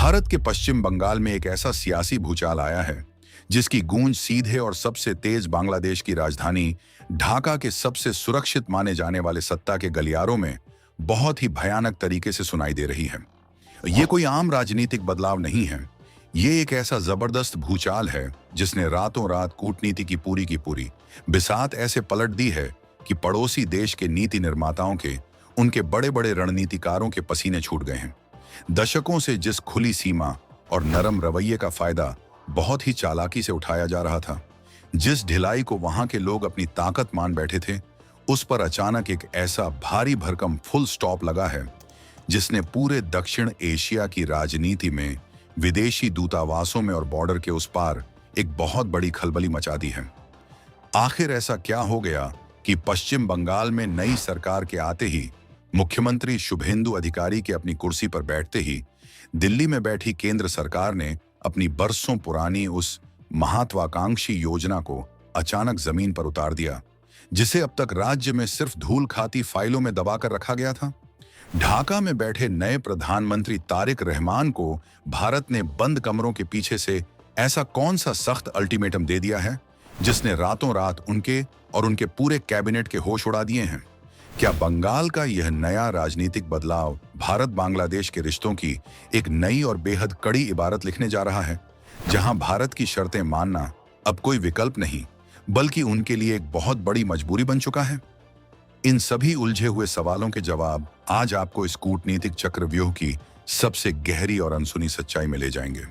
भारत के पश्चिम बंगाल में एक ऐसा सियासी भूचाल आया है जिसकी गूंज सीधे और सबसे तेज बांग्लादेश की राजधानी ढाका के सबसे सुरक्षित माने जाने वाले सत्ता के गलियारों में बहुत ही भयानक तरीके से सुनाई दे रही है। ये कोई आम राजनीतिक बदलाव नहीं है। ये एक ऐसा जबरदस्त भूचाल है जिसने रातों रात कूटनीति की पूरी बिसात ऐसे पलट दी है कि पड़ोसी देश के नीति निर्माताओं के, उनके बड़े बड़े रणनीतिकारों के पसीने छूट गए हैं। दशकों से जिस खुली सीमा और नरम रवैये का फायदा बहुत ही चालाकी से उठाया जा रहा था, जिस ढिलाई को वहां के लोग अपनी ताकत मान बैठे थे, उस पर अचानक एक ऐसा भारी भरकम फुल स्टॉप लगा है जिसने पूरे दक्षिण एशिया की राजनीति में, विदेशी दूतावासों में और बॉर्डर के उस पार एक बहुत बड़ी खलबली मचा दी है। आखिर ऐसा क्या हो गया कि पश्चिम बंगाल में नई सरकार के आते ही, मुख्यमंत्री शुभेंदु अधिकारी के अपनी कुर्सी पर बैठते ही, दिल्ली में बैठी केंद्र सरकार ने अपनी बरसों पुरानी उस महत्वाकांक्षी योजना को अचानक जमीन पर उतार दिया, जिसे अब तक राज्य में सिर्फ धूल खाती फाइलों में दबाकर रखा गया था। ढाका में बैठे नए प्रधानमंत्री तारिक रहमान को भारत ने बंद कमरों के पीछे से ऐसा कौन सा सख्त अल्टीमेटम दे दिया है जिसने रातों रात उनके और उनके पूरे कैबिनेट के होश उड़ा दिए हैं? क्या बंगाल का यह नया राजनीतिक बदलाव भारत बांग्लादेश के रिश्तों की एक नई और बेहद कड़ी इबारत लिखने जा रहा है, जहां भारत की शर्तें मानना अब कोई विकल्प नहीं बल्कि उनके लिए एक बहुत बड़ी मजबूरी बन चुका है? इन सभी उलझे हुए सवालों के जवाब आज आपको इस कूटनीतिक चक्रव्यूह की सबसे गहरी और अनसुनी सच्चाई में ले जाएंगे।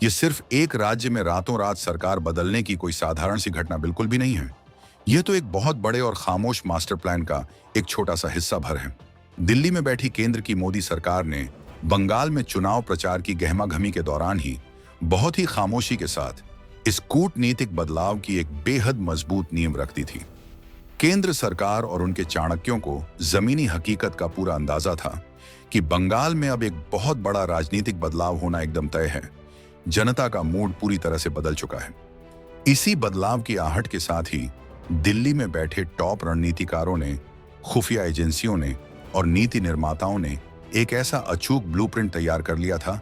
ये सिर्फ एक राज्य में रातों रात सरकार बदलने की कोई साधारण सी घटना बिल्कुल भी नहीं है। यह तो एक बहुत बड़े और खामोश मास्टर प्लान का एक छोटा सा हिस्सा भर है। दिल्ली में बैठी केंद्र की मोदी सरकार ने बंगाल में चुनाव प्रचार की गहमागहमी के दौरान ही बहुत ही खामोशी के साथ इस कूटनीतिक बदलाव की एक बेहद मजबूत नींव रख दी थी। केंद्र सरकार और उनके चाणक्यों को जमीनी हकीकत का पूरा अंदाजा था कि बंगाल में अब एक बहुत बड़ा राजनीतिक बदलाव होना एकदम तय है। जनता का मूड पूरी तरह से बदल चुका है। इसी बदलाव की आहट के साथ ही दिल्ली में बैठे टॉप रणनीतिकारों ने, खुफिया एजेंसियों ने और नीति निर्माताओं ने एक ऐसा अचूक ब्लूप्रिंट तैयार कर लिया था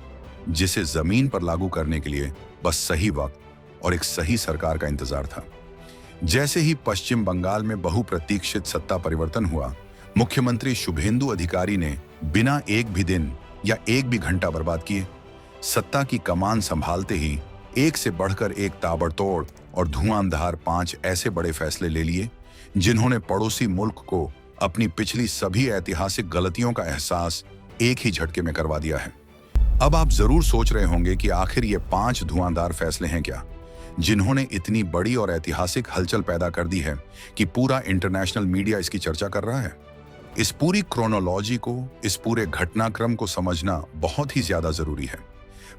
जिसे जमीन पर लागू करने के लिए बस सही वक्त और एक सही सरकार का इंतजार था। जैसे ही पश्चिम बंगाल में बहुप्रतीक्षित सत्ता परिवर्तन हुआ, मुख्यमंत्री शुभेंदु अधिकारी ने बिना एक भी दिन या एक भी घंटा बर्बाद किए सत्ता की कमान संभालते ही एक से बढ़कर एक ताबड़तोड़ और धुआंधार 5 ऐसे बड़े फैसले ले लिए जिन्होंने पड़ोसी मुल्क को अपनी पिछली सभी ऐतिहासिक गलतियों का एहसास एक ही झटके में करवा दिया है। अब आप जरूर सोच रहे होंगे कि आखिर ये 5 धुआंधार फैसले हैं क्या, जिन्होंने इतनी बड़ी और ऐतिहासिक हलचल पैदा कर दी है कि पूरा इंटरनेशनल मीडिया इसकी चर्चा कर रहा है। इस पूरी क्रोनोलॉजी को, इस पूरे घटनाक्रम को समझना बहुत ही ज्यादा जरूरी है।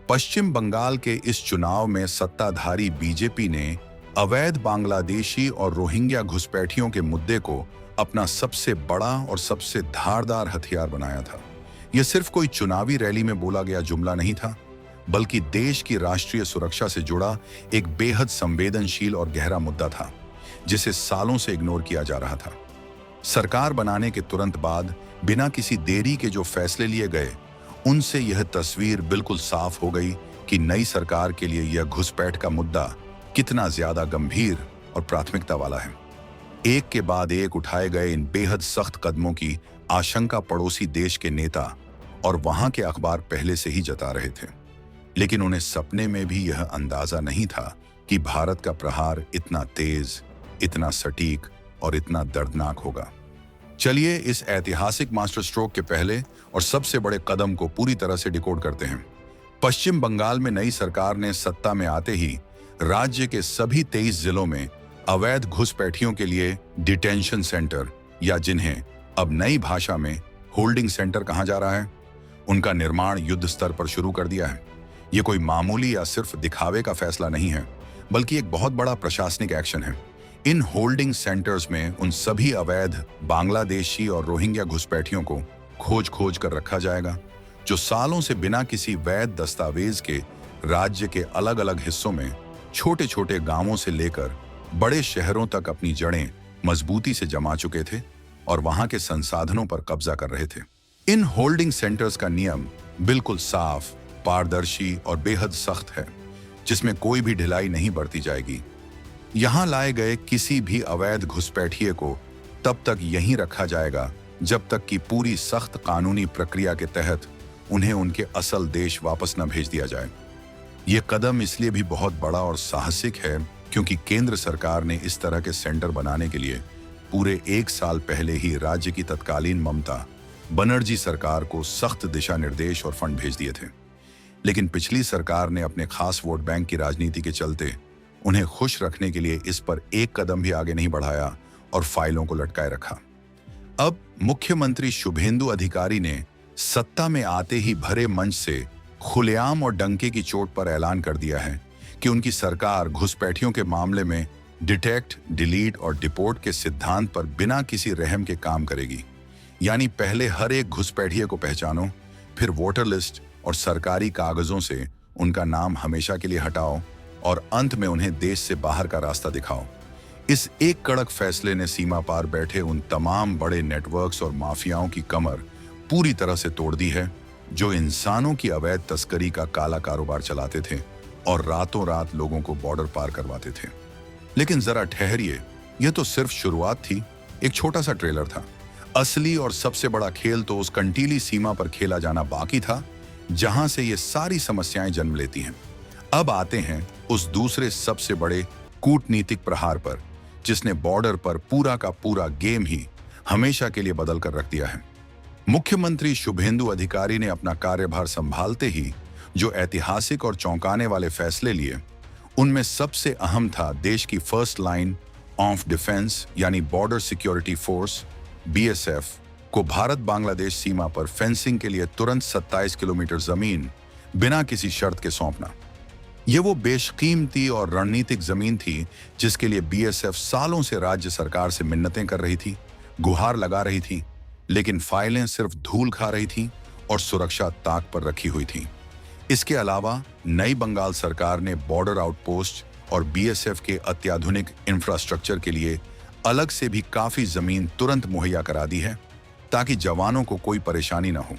पश्चिम बंगाल के इस चुनाव में सत्ताधारी बीजेपी ने अवैध बांग्लादेशी और रोहिंग्या घुसपैठियों के मुद्दे को अपना सबसे बड़ा और सबसे धारदार हथियार बनाया था। यह सिर्फ कोई चुनावी रैली में बोला गया जुमला नहीं था, बल्कि देश की राष्ट्रीय सुरक्षा से जुड़ा एक बेहद संवेदनशील और गहरा मुद्दा था जिसे सालों से इग्नोर किया जा रहा था। सरकार बनाने के तुरंत बाद बिना किसी देरी के जो फैसले लिए गए, उनसे यह तस्वीर बिल्कुल साफ हो गई कि नई सरकार के लिए यह घुसपैठ का मुद्दा कितना ज्यादा गंभीर और प्राथमिकता वाला है। एक के बाद एक उठाए गए इन बेहद सख्त कदमों की आशंका पड़ोसी देश के नेता और वहां के अखबार पहले से ही जता रहे थे, लेकिन उन्हें सपने में भी यह अंदाजा नहीं था कि भारत का प्रहार इतना तेज, इतना सटीक और इतना दर्दनाक होगा। चलिए इस ऐतिहासिक मास्टर स्ट्रोक के पहले और सबसे बड़े कदम को पूरी तरह से डिकोड करते हैं। पश्चिम बंगाल में नई सरकार ने सत्ता में आते ही राज्य के सभी 23 जिलों में अवैध घुसपैठियों के लिए डिटेंशन सेंटर, या जिन्हें अब नई भाषा में होल्डिंग सेंटर कहा जा रहा है, उनका निर्माण युद्ध स्तर पर शुरू कर दिया है। ये कोई मामूली या सिर्फ दिखावे का फैसला नहीं है, बल्कि एक बहुत बड़ा प्रशासनिक एक्शन है। इन होल्डिंग सेंटर्स में उन सभी अवैध बांग्लादेशी और रोहिंग्या घुसपैठियों को खोज कर रखा जाएगा जो सालों से बिना किसी वैध दस्तावेज के राज्य के अलग अलग हिस्सों में छोटे छोटे गांवों से लेकर बड़े शहरों तक अपनी जड़ें मजबूती से जमा चुके थे और वहां के संसाधनों पर कब्जा कर रहे थे। इन होल्डिंग सेंटर्स का नियम बिल्कुल साफ, पारदर्शी और बेहद सख्त है, जिसमें कोई भी ढिलाई नहीं बरती जाएगी। यहां लाए गए किसी भी अवैध घुसपैठिए को तब तक यहीं रखा जाएगा जब तक कि पूरी सख्त कानूनी प्रक्रिया के तहत उन्हें उनके असल देश वापस न भेज दिया जाए। ये कदम इसलिए भी बहुत बड़ा और साहसिक है क्योंकि केंद्र सरकार ने इस तरह के सेंटर बनाने के लिए पूरे 1 साल पहले ही राज्य की तत्कालीन ममता बनर्जी सरकार को सख्त दिशा निर्देश और फंड भेज दिए थे। लेकिन पिछली सरकार ने अपने खास वोट बैंक की राजनीति के चलते उन्हें खुश रखने के लिए इस पर एक कदम भी आगे नहीं बढ़ाया और फाइलों को लटकाए रखा। अब मुख्यमंत्री शुभेंदु अधिकारी ने सत्ता में आते ही भरे मंच से खुलेआम और डंके की चोट पर ऐलान कर दिया है कि उनकी सरकार घुसपैठियों के मामले में डिटेक्ट, डिलीट और डिपोर्ट के सिद्धांत पर बिना किसी रहम के काम करेगी। यानी पहले हर एक घुसपैठिए को पहचानो, फिर वोटर लिस्ट और सरकारी कागजों से उनका नाम हमेशा के लिए हटाओ और अंत में उन्हें देश से बाहर का रास्ता दिखाओ। इस एक कड़क फैसले ने सीमा पार बैठे उन तमाम बड़े नेटवर्क्स और माफियाओं की कमर पूरी तरह से तोड़ दी है जो इंसानों की अवैध तस्करी का काला कारोबार चलाते थे और रातों रात लोगों को बॉर्डर पार करवाते थे। लेकिन जरा ठहरिए, यह तो सिर्फ शुरुआत थी, एक छोटा सा ट्रेलर था। असली और सबसे बड़ा खेल तो उस कंटीली सीमा पर खेला जाना बाकी था जहां से ये सारी समस्याएं जन्म लेती हैं। अब आते हैं उस दूसरे सबसे बड़े कूटनीतिक प्रहार पर जिसने बॉर्डर पर पूरा का पूरा गेम ही हमेशा के लिए बदल कर रख दिया है। मुख्यमंत्री शुभेंदु अधिकारी ने अपना कार्यभार संभालते ही जो ऐतिहासिक और चौंकाने वाले फैसले लिए, उनमें सबसे अहम था देश की फर्स्ट लाइन ऑफ डिफेंस यानी बॉर्डर सिक्योरिटी फोर्स BSF को भारत बांग्लादेश सीमा पर फेंसिंग के लिए तुरंत 27 किलोमीटर जमीन बिना किसी शर्त के सौंपना। यह वो बेशकीमती और रणनीतिक जमीन थी जिसके लिए BSF सालों से राज्य सरकार से मिन्नतें कर रही थी, गुहार लगा रही थी, लेकिन फाइलें सिर्फ धूल खा रही थीं और सुरक्षा ताक पर रखी हुई थी। इसके अलावा नई बंगाल सरकार ने बॉर्डर आउटपोस्ट और BSF के अत्याधुनिक इंफ्रास्ट्रक्चर के लिए अलग से भी काफी जमीन तुरंत मुहैया करा दी है ताकि जवानों को कोई परेशानी न हो।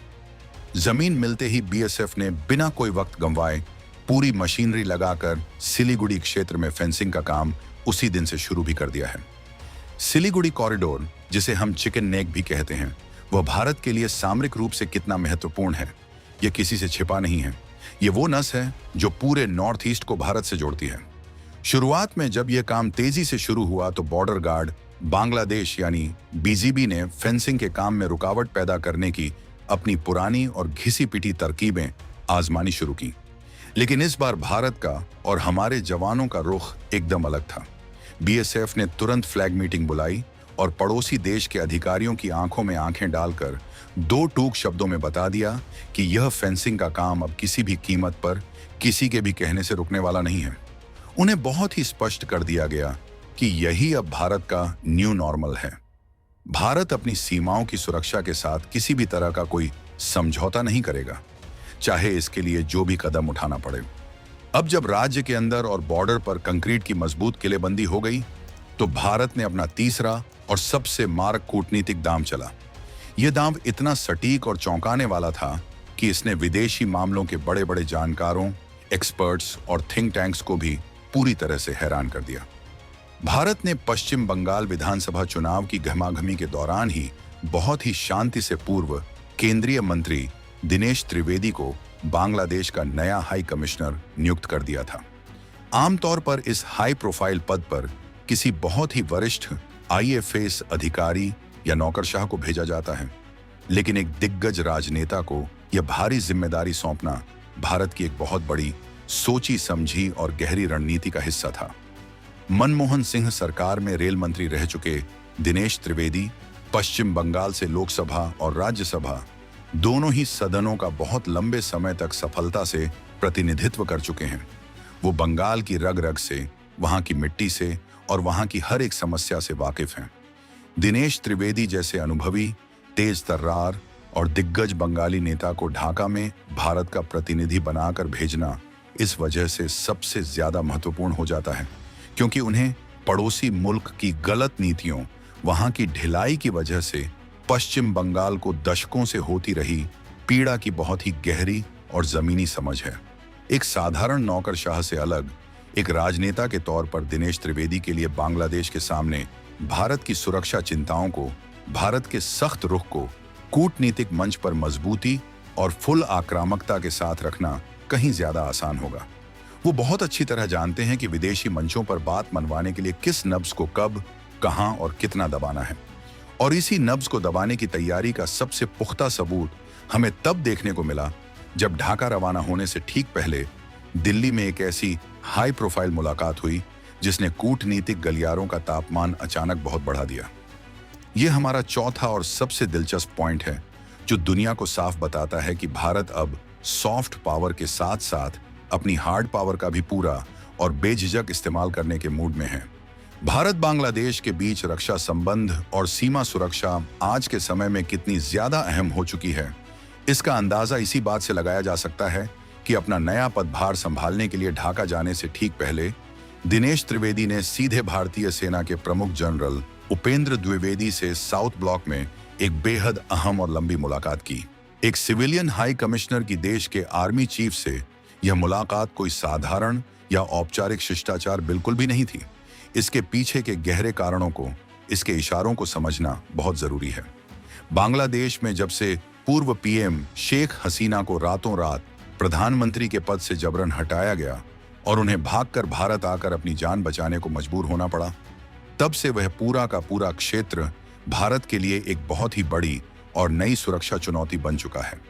जमीन मिलते ही BSF ने बिना कोई वक्त गंवाए पूरी मशीनरी लगाकर सिलीगुड़ी क्षेत्र में फेंसिंग का काम उसी दिन से शुरू भी कर दिया है। सिलीगुड़ी कॉरिडोर, जिसे हम चिकन नेक भी कहते हैं, वह भारत के लिए सामरिक रूप से कितना महत्वपूर्ण है यह किसी से छिपा नहीं है। ये वो नस है जो पूरे नॉर्थ ईस्ट को भारत से जोड़ती है। शुरुआत में जब यह काम तेजी से शुरू हुआ तो बॉर्डर गार्ड बांग्लादेश यानी BGB ने फेंसिंग के काम में रुकावट पैदा करने की अपनी पुरानी और घिसी पिटी तरकीबें आजमानी शुरू की। लेकिन इस बार भारत का और हमारे जवानों का रुख एकदम अलग था। BSF ने तुरंत फ्लैग मीटिंग बुलाई और पड़ोसी देश के अधिकारियों की आंखों में आंखें डालकर 2 टूक शब्दों में बता दिया कि यह फेंसिंग का काम अब किसी भी कीमत पर किसी के भी कहने से रुकने वाला नहीं है। उन्हें बहुत ही स्पष्ट कर दिया गया कि यही अब भारत का न्यू नॉर्मल है। भारत अपनी सीमाओं की सुरक्षा के साथ किसी भी तरह का कोई समझौता नहीं करेगा, चाहे इसके लिए जो भी कदम उठाना पड़े। अब जब राज्य के अंदर और बॉर्डर पर कंक्रीट की मजबूत किलेबंदी हो गई तो भारत ने अपना तीसरा और सबसे मारक कूटनीतिक दांव चला। यह दांव इतना सटीक और चौंकाने वाला था कि इसने विदेशी मामलों के बड़े बड़े जानकारों, एक्सपर्ट्स और थिंक टैंक्स को भी पूरी तरह से हैरान कर दिया। भारत ने पश्चिम बंगाल विधानसभा चुनाव की गहमागहमी के दौरान ही बहुत ही शांति से पूर्व केंद्रीय मंत्री दिनेश त्रिवेदी को बांग्लादेश का नया हाई कमिश्नर नियुक्त कर दिया था। आमतौर पर इस हाई प्रोफाइल पद पर किसी बहुत ही वरिष्ठ IFS अधिकारी या नौकरशाह को भेजा जाता है, लेकिन एक दिग्गज राजनेता को यह भारी जिम्मेदारी सौंपना भारत की एक बहुत बड़ी सोची समझी और गहरी रणनीति का हिस्सा था। मनमोहन सिंह सरकार में रेल मंत्री रह चुके दिनेश त्रिवेदी पश्चिम बंगाल से लोकसभा और राज्यसभा दोनों ही सदनों का बहुत लंबे समय तक सफलता से प्रतिनिधित्व कर चुके हैं। वो बंगाल की रग रग से, वहां की मिट्टी से और वहां की हर एक समस्या से वाकिफ हैं। दिनेश त्रिवेदी जैसे अनुभवी, तेज तर्रार और दिग्गज बंगाली नेता को ढाका में भारत का प्रतिनिधि बनाकर भेजना इस वजह से सबसे ज्यादा महत्वपूर्ण हो जाता है, क्योंकि उन्हें पड़ोसी मुल्क की गलत नीतियों, वहां की ढिलाई की वजह से पश्चिम बंगाल को दशकों से होती रही पीड़ा की बहुत ही गहरी और जमीनी समझ है। एक साधारण नौकरशाह से अलग एक राजनेता के तौर पर दिनेश त्रिवेदी के लिए बांग्लादेश के सामने भारत की सुरक्षा चिंताओं को, भारत के सख्त रुख को कूटनीतिक मंच पर मजबूती और फुल आक्रामकता के साथ रखना कहीं ज्यादा आसान होगा। वो बहुत अच्छी तरह जानते हैं कि विदेशी मंचों पर बात मनवाने के लिए किस नब्ज को कब, कहां और कितना दबाना है। और इसी नब्ज को दबाने की तैयारी का सबसे पुख्ता सबूत हमें तब देखने को मिला जब ढाका रवाना होने से ठीक पहले दिल्ली में एक ऐसी हाई प्रोफाइल मुलाकात हुई जिसने कूटनीतिक गलियारों का तापमान अचानक बहुत बढ़ा दिया। यह हमारा चौथा और सबसे दिलचस्प पॉइंट है जो दुनिया को साफ बताता है कि भारत अब सॉफ्ट पावर के साथ साथ अपनी हार्ड पावर का भी पूरा और बेझिझक इस्तेमाल करने के मूड में है। भारत बांग्लादेश के बीच रक्षा संबंध और सीमा सुरक्षा आज के समय में कितनी ज्यादा अहम हो चुकी है, इसका अंदाजा इसी बात से लगाया जा सकता है कि अपना नया पदभार संभालने के लिए ढाका जाने से ठीक पहले दिनेश त्रिवेदी ने सीधे भारतीय सेना के प्रमुख जनरल उपेंद्र द्विवेदी से साउथ ब्लॉक में एक बेहद अहम और लंबी मुलाकात की। एक सिविलियन हाई कमिश्नर की देश के आर्मी चीफ से यह मुलाकात कोई साधारण या औपचारिक शिष्टाचार बिल्कुल भी नहीं थी। इसके पीछे के गहरे कारणों को, इसके इशारों को समझना बहुत जरूरी है। बांग्लादेश में जब से पूर्व पीएम शेख हसीना को रातों रात प्रधानमंत्री के पद से जबरन हटाया गया और उन्हें भागकर भारत आकर अपनी जान बचाने को मजबूर होना पड़ा, तब से वह पूरा का पूरा क्षेत्र भारत के लिए एक बहुत ही बड़ी और नई सुरक्षा चुनौती बन चुका है।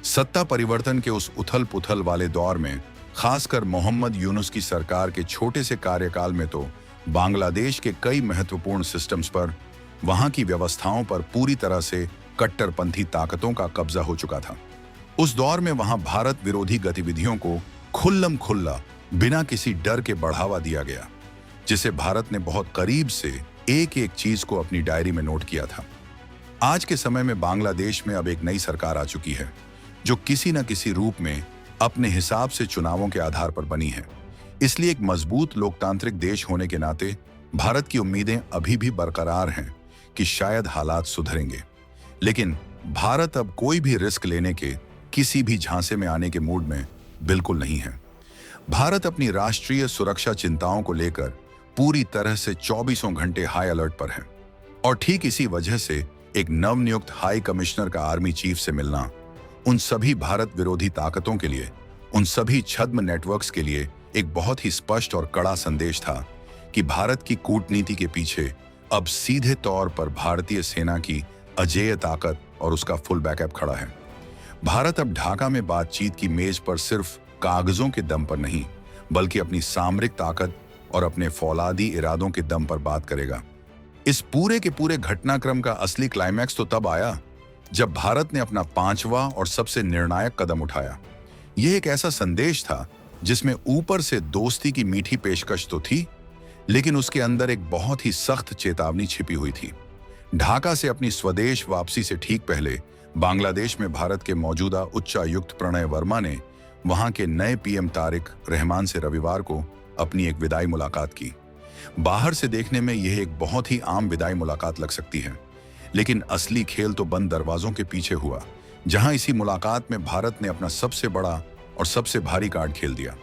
सत्ता परिवर्तन के उस उथल पुथल वाले दौर में खासकर मोहम्मद यूनुस की सरकार के छोटे से कार्यकाल में तो बांग्लादेश के कई महत्वपूर्ण सिस्टम्स पर, वहां की व्यवस्थाओं पर पूरी तरह से कट्टरपंथी ताकतों का कब्जा हो चुका था। उस दौर में वहां भारत विरोधी गतिविधियों को खुल्लम खुल्ला बिना किसी डर के बढ़ावा दिया गया, जिसे भारत ने बहुत करीब से एक एक चीज को अपनी डायरी में नोट किया था। आज के समय में बांग्लादेश में अब एक नई सरकार आ चुकी है जो किसी न किसी रूप में अपने हिसाब से चुनावों के आधार पर बनी है। इसलिए एक मजबूत लोकतांत्रिक देश होने के नाते भारत की उम्मीदें अभी भी बरकरार हैं कि शायद हालात सुधरेंगे। लेकिन भारत अब कोई भी रिस्क लेने के, किसी भी झांसे में आने के मूड में बिल्कुल नहीं है। भारत अपनी राष्ट्रीय सुरक्षा चिंताओं को लेकर पूरी तरह से 24 घंटे हाई अलर्ट पर है। और ठीक इसी वजह से एक नवनियुक्त हाई कमिश्नर का आर्मी चीफ से मिलना उन सभी भारत विरोधी ताकतों के लिए, उन सभी छद्म नेटवर्क्स के लिए एक बहुत ही स्पष्ट और कड़ा संदेश था कि भारत की कूटनीति के पीछे अब सीधे तौर पर भारतीय सेना की अजेय ताकत और उसका फुल बैकअप खड़ा है। भारत अब ढाका में बातचीत की मेज पर सिर्फ कागजों के दम पर नहीं, बल्कि अपनी सामरिक ताकत और अपने फौलादी इरादों के दम पर बात करेगा। इस पूरे के पूरे घटनाक्रम का असली क्लाइमैक्स तो तब आया जब भारत ने अपना 5वां और सबसे निर्णायक कदम उठाया। यह एक ऐसा संदेश था जिसमें ऊपर से दोस्ती की मीठी पेशकश तो थी, लेकिन उसके अंदर एक बहुत ही सख्त चेतावनी छिपी हुई थी। ढाका से अपनी स्वदेश वापसी से ठीक पहले बांग्लादेश में भारत के मौजूदा उच्चायुक्त प्रणय वर्मा ने वहां के नए पीएम तारिक रहमान से रविवार को अपनी एक विदाई मुलाकात की। बाहर से देखने में यह एक बहुत ही आम विदाई मुलाकात लग सकती है, लेकिन असली खेल तो बंद दरवाजों के पीछे हुआ, जहां इसी मुलाकात में भारत ने अपना सबसे बड़ा और सबसे भारी कार्ड खेल दिया।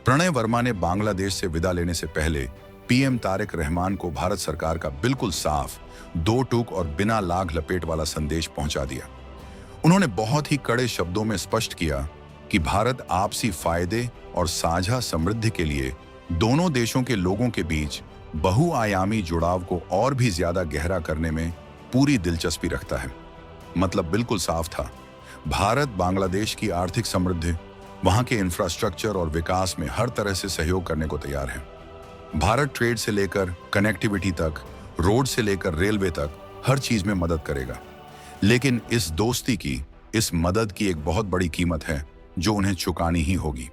प्रणय वर्मा ने बांग्लादेश से विदा लेने से पहले पीएम तारिक रहमान को भारत सरकार का बिल्कुल साफ, दो टूक और बिना लाग लपेट वाला संदेश पहुंचा दिया। उन्होंने बहुत ही कड़े शब्दों में स्पष्ट किया कि भारत आपसी फायदे और साझा समृद्धि के लिए दोनों देशों के लोगों के बीच बहुआयामी जुड़ाव को और भी ज्यादा गहरा करने में पूरी दिलचस्पी रखता है। मतलब बिल्कुल साफ था, भारत बांग्लादेश की आर्थिक समृद्धि, वहां के इंफ्रास्ट्रक्चर और विकास में हर तरह से सहयोग करने को तैयार है। भारत ट्रेड से लेकर कनेक्टिविटी तक, रोड से लेकर रेलवे तक हर चीज में मदद करेगा। लेकिन इस दोस्ती की, इस मदद की एक बहुत बड़ी कीमत है जो उन्हें चुकानी ही होगी।